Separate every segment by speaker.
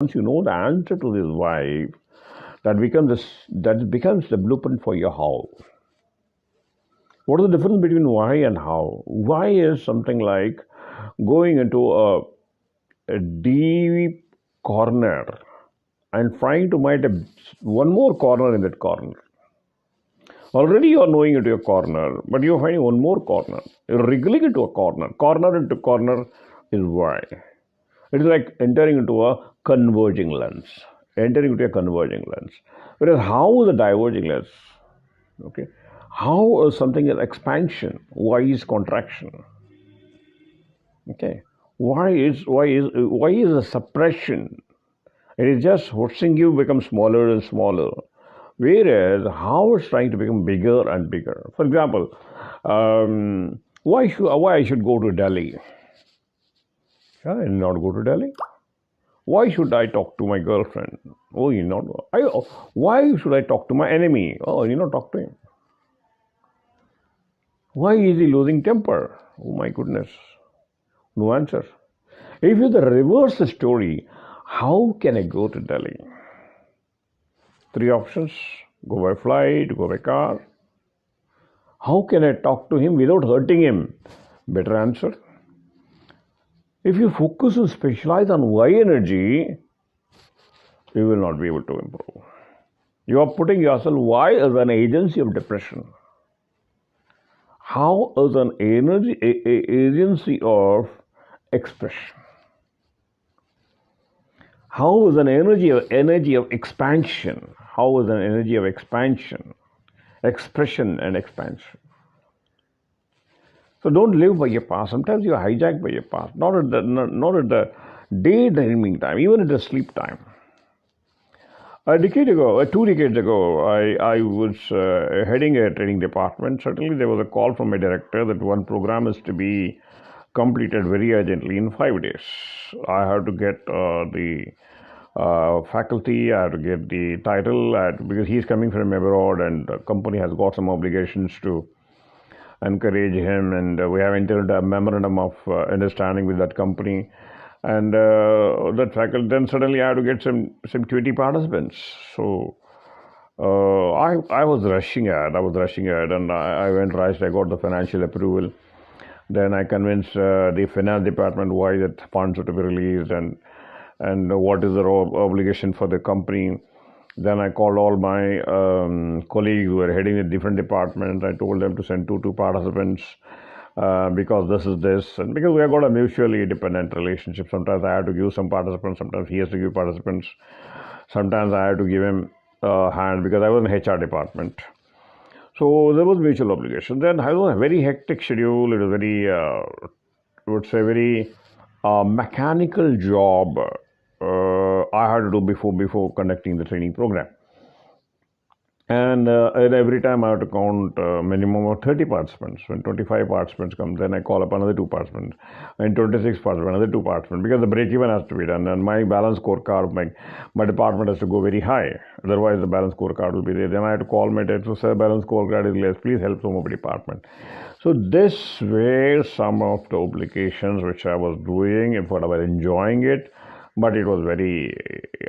Speaker 1: Once you know the answer to this why, that becomes the blueprint for your how. What is the difference between why and how? Why is something like going into a deep corner and trying to find one more corner in that corner. Already you are knowing into a corner, but you are finding one more corner. You're wriggling into a corner. Corner into corner is why. It is like entering into a converging lens. Entering into a converging lens. Whereas how is a diverging lens? Okay. How is something is expansion? Why is contraction? Okay. Why is a suppression? It is just forcing you become smaller and smaller. Whereas how it's trying to become bigger and bigger. For example, why I should go to Delhi? Yeah, I not go to Delhi. Why should I talk to my girlfriend? Oh, you not. Why should I talk to my enemy? Oh, you not talk to him. Why is he losing temper? Oh my goodness. No answer. If you reverse the story, how can I go to Delhi? Three options: go by flight, go by car. How can I talk to him without hurting him? Better answer. If you focus and specialize on why energy, you will not be able to improve. You are putting yourself why as an agency of depression. How as an agency of expression. How is an energy of expansion? How is an energy of expansion, expression and expansion? So don't live by your past. Sometimes you are hijacked by your past. Not at the daydreaming time, even at the sleep time. A decade ago, 2 decades ago, I was heading a training department. Suddenly, there was a call from my director that one program is to be completed very urgently in 5 days. I have to get the faculty, I have to get the title, because he's coming from abroad and the company has got some obligations to encourage him, and we have entered a memorandum of understanding with that company. And that faculty, then suddenly I had to get some 20 participants. So I was rushing ahead. And I went right. I got the financial approval. Then I convinced the finance department why that funds are to be released, and what is the obligation for the company. Then I called all my colleagues who were heading a different department. I told them to send two participants, because this is this, and because we have got a mutually dependent relationship. Sometimes I have to give some participants, sometimes he has to give participants, sometimes I have to give him a hand because I was in HR department. So there was mutual obligation. Then I was a very hectic schedule. It was very, I would say, very mechanical job. I had to do before conducting the training program. And every time I have to count minimum of 30 participants. When 25 participants come, then I call up another two participants. And 26 participants, another two participants, because the break even has to be done. And my balance scorecard, my department has to go very high. Otherwise, the balance scorecard will be there. Then I have to call my dad to say, balance scorecard is less. Please help some of the department. So this were some of the obligations which I was doing, and I was enjoying it. But it was very,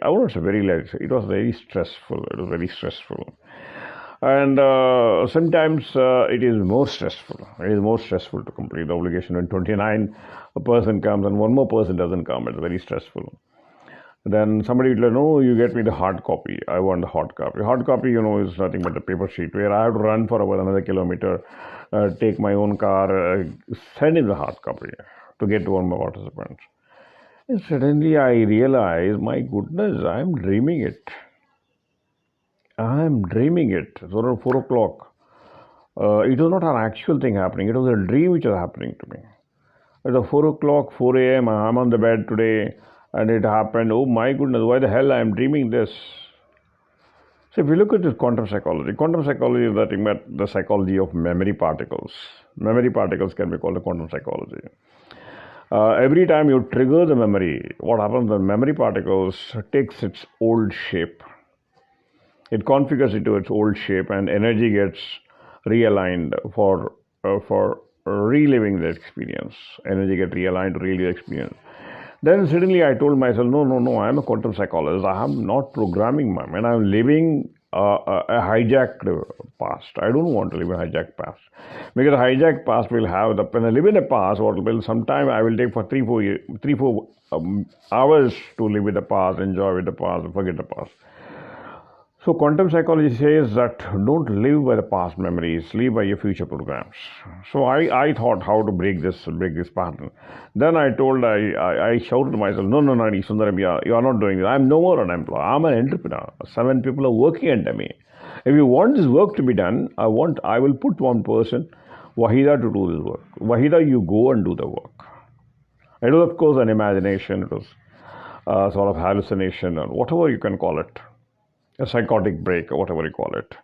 Speaker 1: I wouldn't say very less, it was very stressful. It was very stressful. And sometimes it is more stressful. It is more stressful to complete the obligation when 29 a person comes and one more person doesn't come. It's very stressful. Then somebody will say, no, you get me the hard copy. I want the hard copy. Hard copy, is nothing but the paper sheet where I have to run for about another kilometer, take my own car, send in the hard copy to get to one more participant. And suddenly I realized, my goodness, I'm dreaming it. I'm dreaming it. So around 4 o'clock. It was not an actual thing happening. It was a dream which was happening to me. At 4 o'clock, 4 a.m., I'm on the bed today, and it happened. Oh my goodness, why the hell I'm dreaming this? So if you look at this quantum psychology is nothing but the psychology of memory particles. Memory particles can be called the quantum psychology. Every time you trigger the memory, what happens? The memory particles takes its old shape. It configures into its old shape, and energy gets realigned for reliving the experience. Energy gets realigned to relive the experience. Then suddenly I told myself, no, no, no, I'm a quantum psychologist. I am not programming my mind. I'm living a hijacked past. I don't want to live a hijacked past. Because a hijacked past will have, when I live in a past, what will sometime I will take for 3, 4 years, 3, 4 hours to live with the past, enjoy with the past, forget the past. So quantum psychology says that don't live by the past memories, live by your future programs. So I thought how to break this pattern. Then I told I shouted to myself, no, no, no, Sundaram, you are not doing this. I'm no more an employee. I'm an entrepreneur. 7 people are working under me. If you want this work to be done, I will put one person, Wahida, to do this work. Wahida, you go and do the work. It was of course an imagination. It was sort of hallucination or whatever you can call it, a psychotic break or whatever you call it.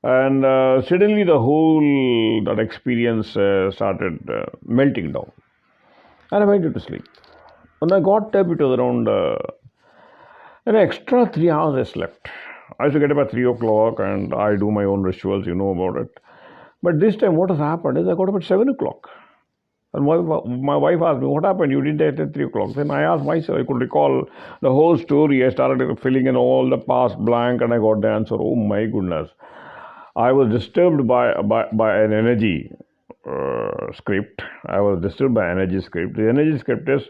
Speaker 1: And suddenly the whole that experience started melting down, and I went into sleep. When I got up, it was around an extra 3 hours I slept. I used to get up at 3 o'clock, and I do my own rituals. You know about it. But this time, what has happened is I got up at 7 o'clock. And my wife asked me, what happened? You didn't eat at 3 o'clock. Then I asked myself, I could recall the whole story. I started filling in all the past blank, and I got the answer. Oh my goodness. I was disturbed by an energy script. I was disturbed by energy script. The energy script is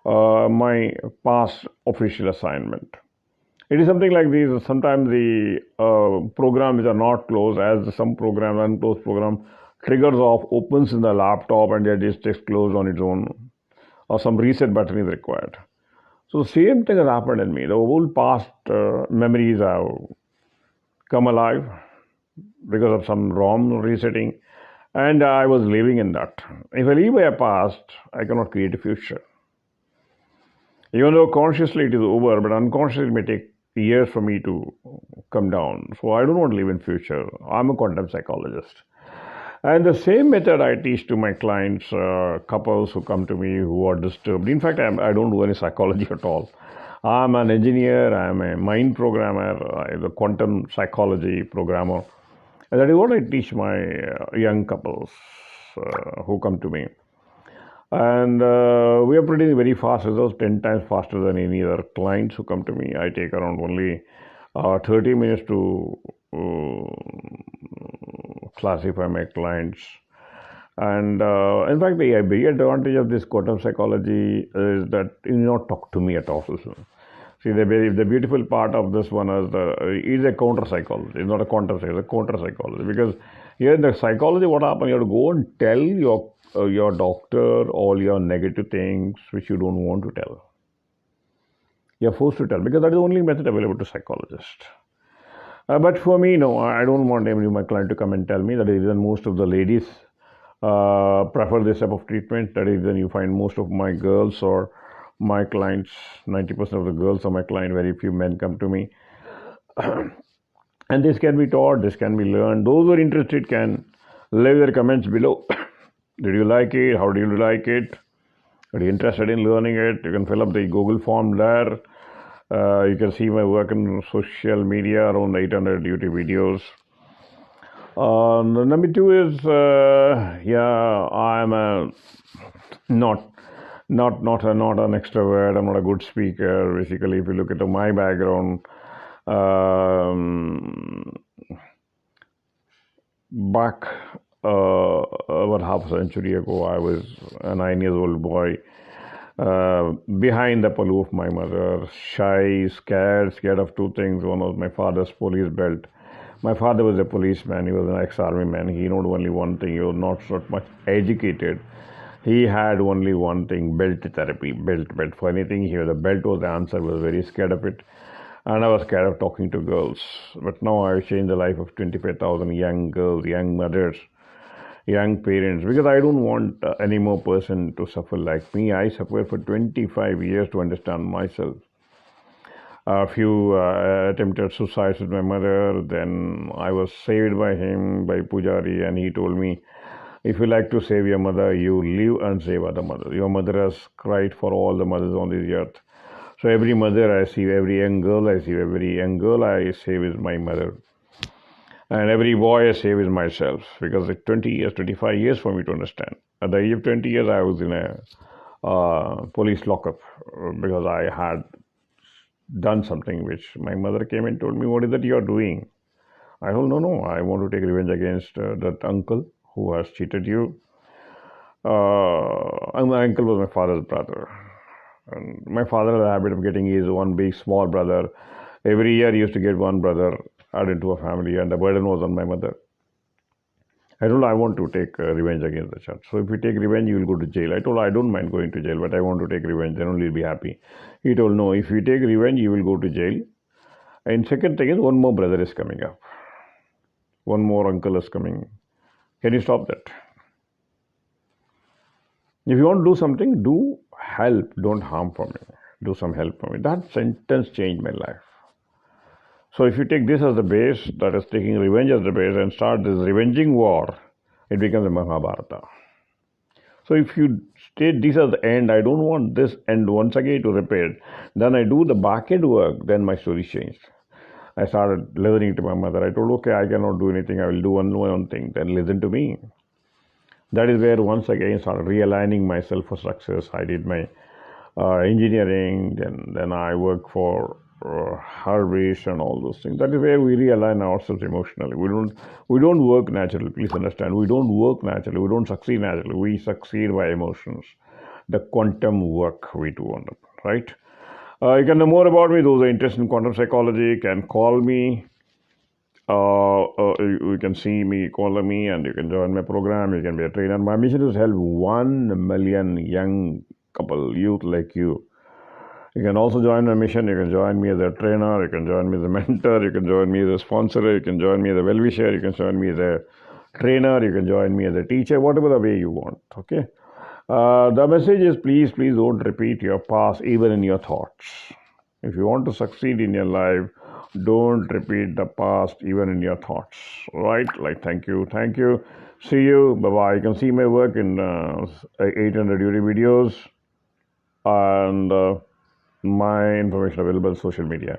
Speaker 1: my past official assignment. It is something like this. Sometimes the programs are not closed, as some program, unclosed program, triggers off, opens in the laptop, and it just closed on its own, or some reset button is required. So the same thing has happened in me. The whole past memories have come alive because of some ROM resetting, and I was living in that. If I live by a past, I cannot create a future. Even though consciously it is over, but unconsciously it may take years for me to come down. So I don't want to live in future. I'm a quantum psychologist. And the same method I teach to my clients, couples who come to me who are disturbed. In fact, I don't do any psychology at all. I'm an engineer, I'm a mind programmer, I'm a quantum psychology programmer. And that is what I teach my young couples who come to me. And we are producing very fast results, 10 times faster than any other clients who come to me. I take around only 30 minutes to classify my clients. And in fact, the big advantage of this quantum psychology is that you not talk to me at all. See, the beautiful part of this one is it's a counter psychology. It's not a quantum psychology, it's a counter psychology. Because here in the psychology, what happens, you have to go and tell your doctor all your negative things which you don't want to tell. You're forced to tell because that is the only method available to psychologists. But for me, no, I don't want every my client to come and tell me. That is reason most of the ladies prefer this type of treatment. That is reason you find most of my girls or my clients, 90% of the girls are my client, very few men come to me. And this can be taught, this can be learned. Those who are interested can leave their comments below. Did you like it? How did you like it? Are you interested in learning it? You can fill up the Google form there. You can see my work in social media, around 800 YouTube videos. Number two is, I'm not an extrovert. I'm not a good speaker. Basically, if you look at my background, back about half a century ago, I was a 9 years old boy. Behind the paloo of my mother, shy, scared of two things. One was my father's police belt. My father was a policeman. He was an ex-army man. He knew only one thing. He was not so much educated. He had only one thing: belt therapy. Belt. For anything, here the belt was the answer. I was very scared of it, and I was scared of talking to girls. But now I've changed the life of 25,000 young girls, young mothers, young parents, because I don't want any more person to suffer like me. I suffered for 25 years to understand myself. A few attempted suicides with my mother. Then I was saved by him, by Pujari, and he told me, if you like to save your mother, you live and save other mothers. Your mother has cried for all the mothers on this earth. So every mother I see, every young girl I see, every young girl I save is my mother. And every boy I save is myself, because it's 20 years, 25 years for me to understand. At the age of 20 years, I was in a police lockup because I had done something which my mother came and told me, "What is that you are doing?" I told, "No, no, I want to take revenge against that uncle who has cheated you." And my uncle was my father's brother. And my father had a habit of getting his one big small brother. Every year he used to get one brother added to a family, and the burden was on my mother. I told her, I want to take revenge against the church. So if you take revenge, you will go to jail. I told her, I don't mind going to jail, but I want to take revenge. Then only you'll be happy. He told, no, if you take revenge, you will go to jail. And second thing is, one more brother is coming up. One more uncle is coming. Can you stop that? If you want to do something, do help. Don't harm for me. Do some help for me. That sentence changed my life. So if you take this as the base, that is taking revenge as the base, and start this revenging war, it becomes a Mahabharata. So if you state this as the end, I don't want this end once again to repeat. Then I do the back end work, then my story changed. I started listening to my mother. I told, okay, I cannot do anything. I will do one thing. Then listen to me. That is where once again started realigning myself for success. I did my engineering, then I work for Harvest and all those things. That is where we realign ourselves emotionally. We don't work naturally. Please understand. We don't work naturally. We don't succeed naturally. We succeed by emotions. The quantum work we do on it, right? You can know more about me. Those are interested in quantum psychology can call me. You can see me, call me, and you can join my program. You can be a trainer. My mission is to help 1 million young couple, youth like you. You can also join my mission. You can join me as a trainer. You can join me as a mentor. You can join me as a sponsor. You can join me as a well-wisher. You can join me as a trainer. You can join me as a teacher, whatever the way you want. Okay. The message is please don't repeat your past even in your thoughts. If you want to succeed in your life, don't repeat the past even in your thoughts. Right? Like, thank you. See you. Bye bye. You can see my work in 800 YouTube videos and my information available on social media.